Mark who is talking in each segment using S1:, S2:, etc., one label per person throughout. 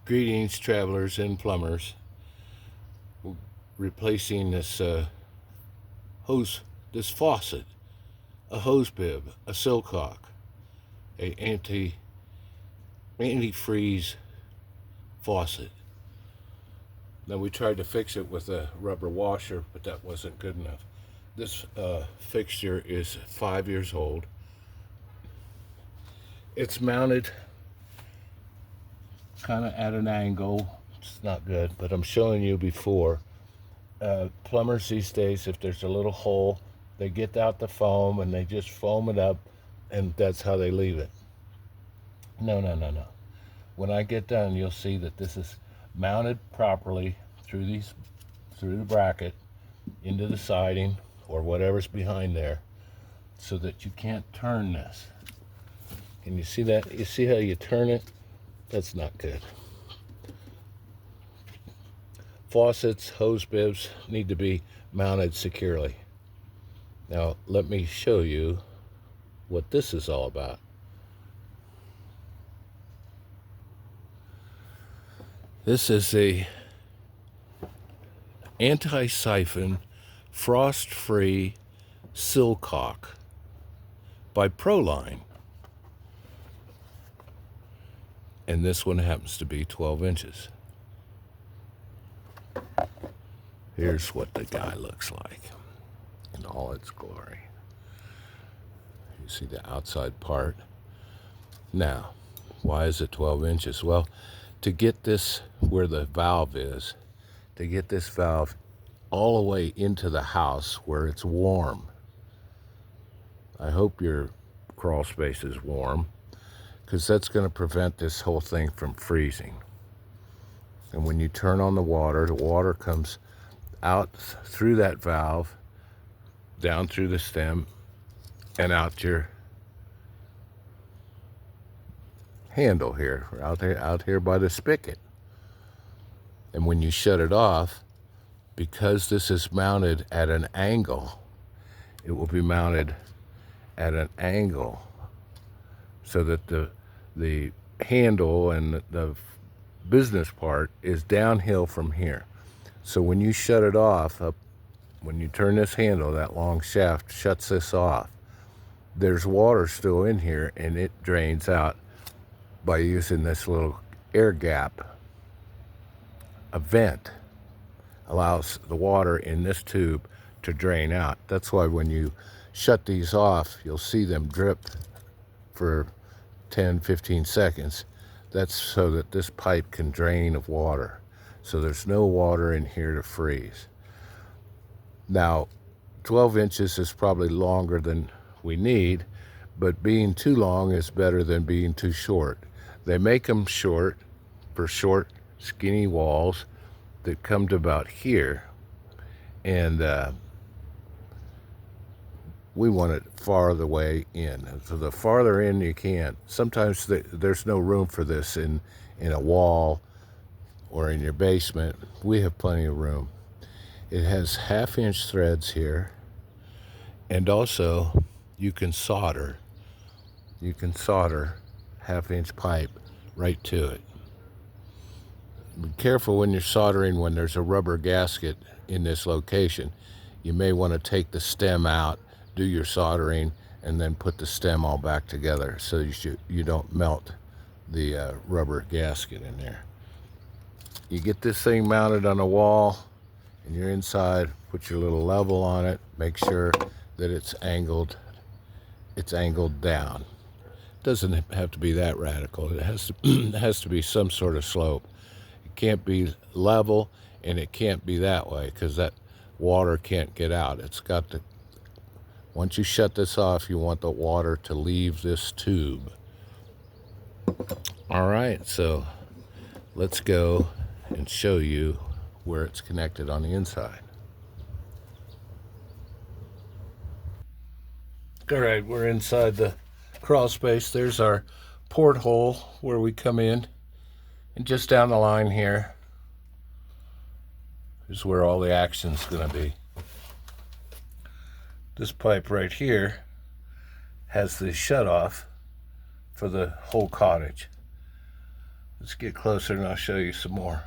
S1: Greetings, travelers and plumbers. We're replacing this hose, this faucet, a hose bib, a silcock, a antifreeze faucet. Now we tried to fix it with a rubber washer, but that wasn't good enough. This fixture is 5 years old. It's mounted kind of at an angle. It's not good, but I'm showing you before. Plumbers these days, if there's a little hole, they get out the foam and they just foam it up, and that's how they leave it. No. When I get done, you'll see that this is mounted properly through the bracket into the siding or whatever's behind there, so that you can't turn this. Can you see that? You see how you turn it? That's not good. Faucets, hose bibs need to be mounted securely. Now, let me show you what this is all about. This is a anti-siphon, frost-free silcock by Proline. And this one happens to be 12 inches. Here's what the guy looks like in all its glory. You see the outside part. Now, why is it 12 inches? Well, to get this where the valve is, to get this valve all the way into the house where it's warm. I hope your crawl space is warm, because that's going to prevent this whole thing from freezing. And when you turn on the water comes out through that valve, down through the stem, and out your handle here, out here by the spigot. And when you shut it off, because this is mounted at an angle, it will be mounted at an angle so that the handle and the business part is downhill from here. So when you shut it off, when you turn this handle, that long shaft shuts this off, there's water still in here, and it drains out by using this little air gap. A vent allows the water in this tube to drain out. That's why when you shut these off, you'll see them drip for 10-15 seconds. That's so that this pipe can drain of water, so there's no water in here to freeze. Now, 12 inches is probably longer than we need, but being too long is better than being too short. They make them short for short, skinny walls that come to about here, and we want it farther way in. So the farther in you can. Sometimes there's no room for this in a wall or in your basement. We have plenty of room. It has 1/2-inch threads here, and also you can solder 1/2-inch pipe right to it. Be careful when you're soldering when there's a rubber gasket in this location. You may want to take the stem out, do your soldering, and then put the stem all back together so you don't melt the rubber gasket in there. You get this thing mounted on a wall, and you're inside, put your little level on it, make sure that it's angled down. It doesn't have to be that radical. It has to be some sort of slope. It can't be level, and it can't be that way, because that water can't get out. It's got to, once you shut this off, you want the water to leave this tube. All right, so let's go and show you where it's connected on the inside. All right, we're inside the crawl space. There's our porthole where we come in, and just down the line here is where all the action's going to be. This pipe right here has the shut off for the whole cottage. Let's get closer and I'll show you some more.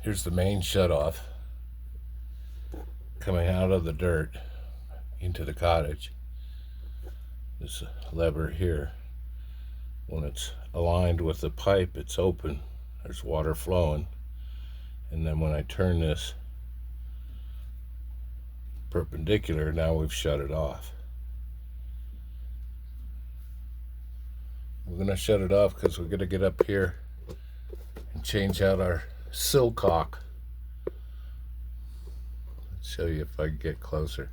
S1: Here's the main shutoff coming out of the dirt into the cottage. This lever here, when it's aligned with the pipe, it's open. There's water flowing. And then when I turn this perpendicular, now we've shut it off. We're going to shut it off because we're going to get up here and change out our sill caulk. Let's show you if I can get closer.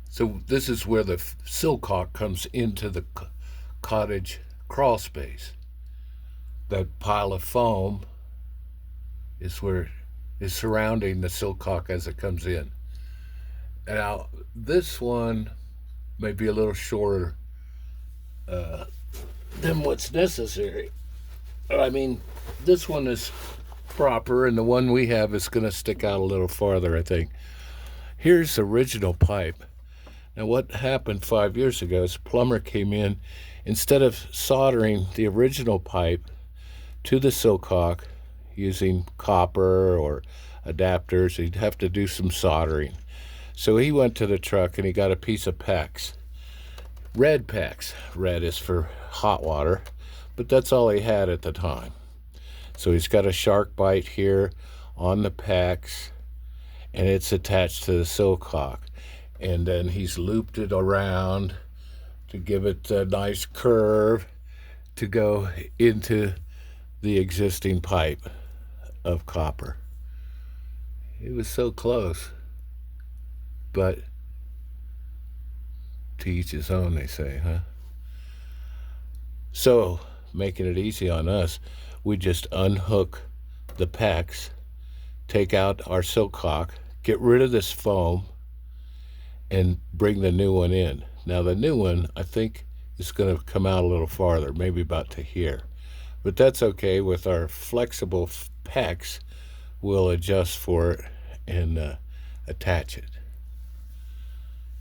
S1: So this is where the sill caulk comes into the cottage crawl space. That pile of foam is surrounding the sill caulk as it comes in. Now this one may be a little shorter than what's necessary. I mean, this one is proper, and the one we have is going to stick out a little farther, I think. Here's the original pipe. Now, what happened 5 years ago is a plumber came in. Instead of soldering the original pipe to the sill caulk using copper or adapters, he'd have to do some soldering. So he went to the truck and he got a piece of PEX. Red PEX. Red is for hot water, but that's all he had at the time. So he's got a shark bite here on the PEX, and it's attached to the sill caulk. And then he's looped it around to give it a nice curve to go into the existing pipe of copper. It was so close, but to each his own, they say, huh? So, making it easy on us, we just unhook the PEX, take out our sill caulk, get rid of this foam, and bring the new one in. Now the new one, I think, is going to come out a little farther, maybe about to here. But that's okay. With our flexible PEX, we'll adjust for it and attach it.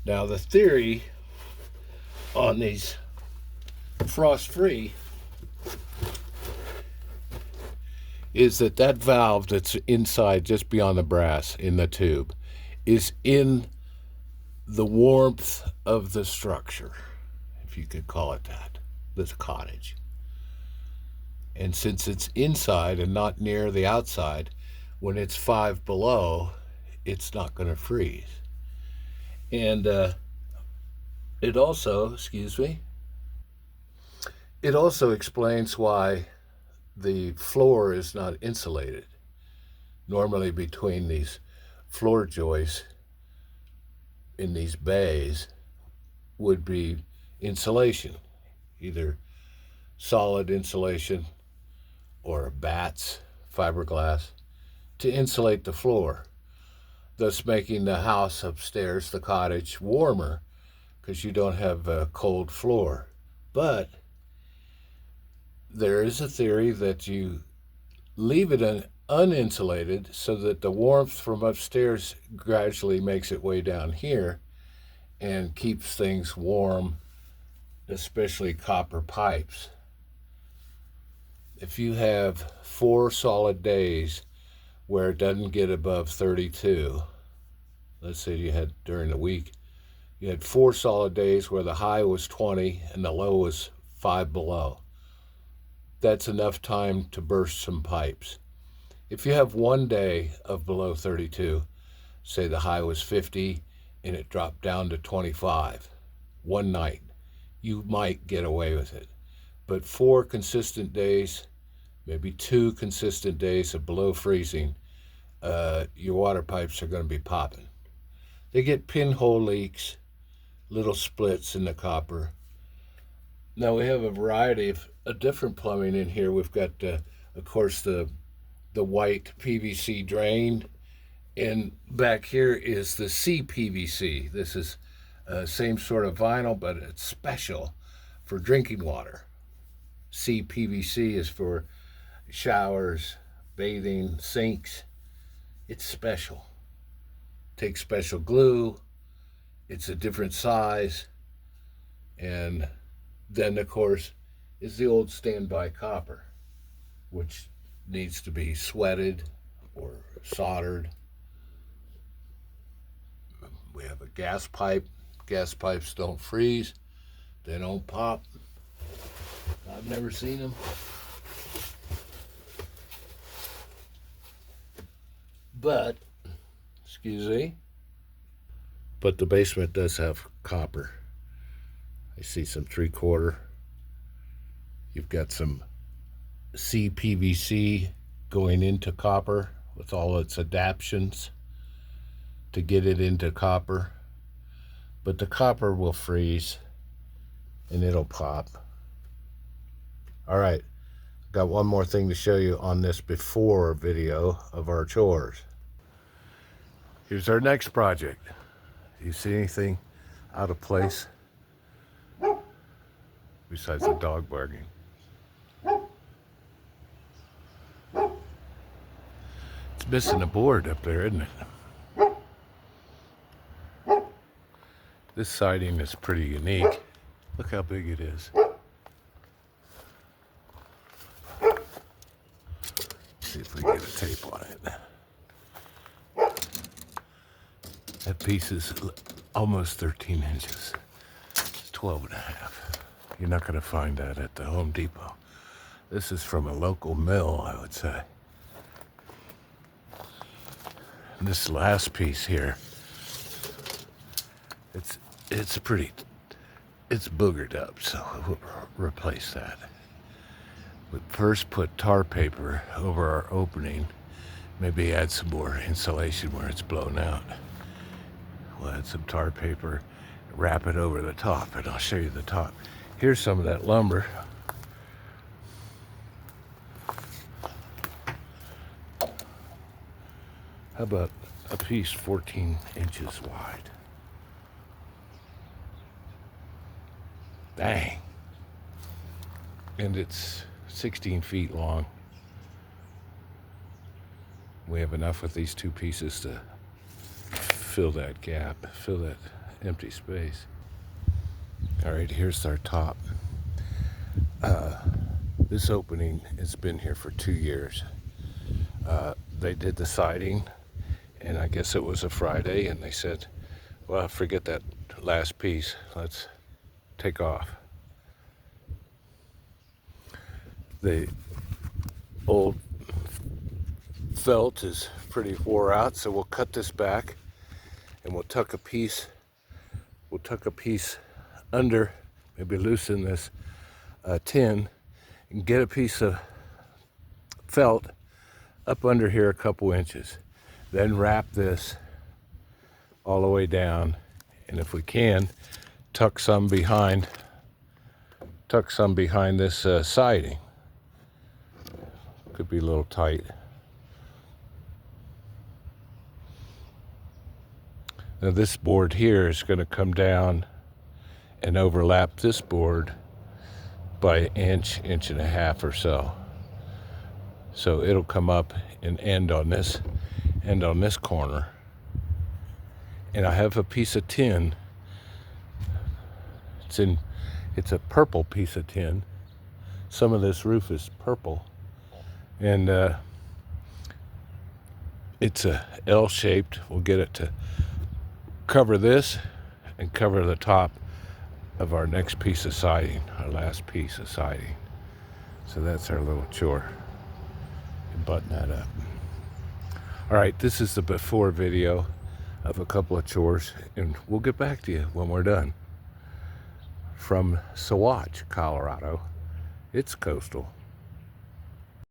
S1: Now the theory on these frost-free is that valve that's inside, just beyond the brass in the tube, is in the warmth of the structure, if you could call it that, this cottage. And since it's inside and not near the outside, when it's 5 below, it's not going to freeze. And it also explains why the floor is not insulated. Normally between these floor joists in these bays would be insulation, either solid insulation or bats, fiberglass, to insulate the floor, thus making the house upstairs, the cottage, warmer because you don't have a cold floor. But there is a theory that you leave it uninsulated so that the warmth from upstairs gradually makes its way down here and keeps things warm, especially copper pipes. If you have 4 solid days where it doesn't get above 32, let's say you had during the week, you had 4 solid days where the high was 20 and the low was 5 below. That's enough time to burst some pipes. If you have 1 day of below 32, say the high was 50 and it dropped down to 25, one night, you might get away with it. But 4 consistent days, maybe 2 consistent days of below freezing, your water pipes are going to be popping. They get pinhole leaks, little splits in the copper. Now we have a variety of different plumbing in here. We've got, of course, the white PVC drain, and back here is the CPVC. This is same sort of vinyl, but it's special for drinking water. CPVC is for showers, bathing, sinks. It's special. Takes special glue. It's a different size, and Then, of course, is the old standby copper, which needs to be sweated or soldered. We have a gas pipe. Gas pipes don't freeze. They don't pop. I've never seen them. But, excuse me, but the basement does have copper. I see some 3/4. You've got some CPVC going into copper with all its adaptions to get it into copper. But the copper will freeze and it'll pop. All right, got one more thing to show you on this before video of our chores. Here's our next project. You see anything out of place besides the dog barking? It's missing a board up there, isn't it? This siding is pretty unique. Look how big it is. See if we can get a tape on it. That piece is almost 13 inches. It's 12.5. You're not going to find that at the Home Depot. This is from a local mill, I would say. And this last piece here, it's boogered up, so we'll replace that. But first put tar paper over our opening. Maybe add some more insulation where it's blown out. We'll add some tar paper, wrap it over the top, and I'll show you the top. Here's some of that lumber. How about a piece 14 inches wide? Dang. And it's 16 feet long. We have enough with these two pieces to fill that gap, fill that empty space. All right, here's our top. This opening has been here for 2 years. They did the siding, and I guess it was a Friday, and they said, well, forget that last piece. Let's take off. The old felt is pretty wore out, so we'll cut this back and we'll tuck a piece under, maybe loosen this tin and get a piece of felt up under here a couple inches. Then wrap this all the way down, and if we can, tuck some behind this siding. Could be a little tight. Now this board here is going to come down and overlap this board by an inch, inch and a half or so. So it'll come up and end on this corner. And I have a piece of tin. It's a purple piece of tin. Some of this roof is purple. And it's a L-shaped. We'll get it to cover this and cover the top of our next piece of siding, our last piece of siding. So that's our little chore. Button that up. All right, this is the before video of a couple of chores, and we'll get back to you when we're done. From Saguache, Colorado, it's coastal.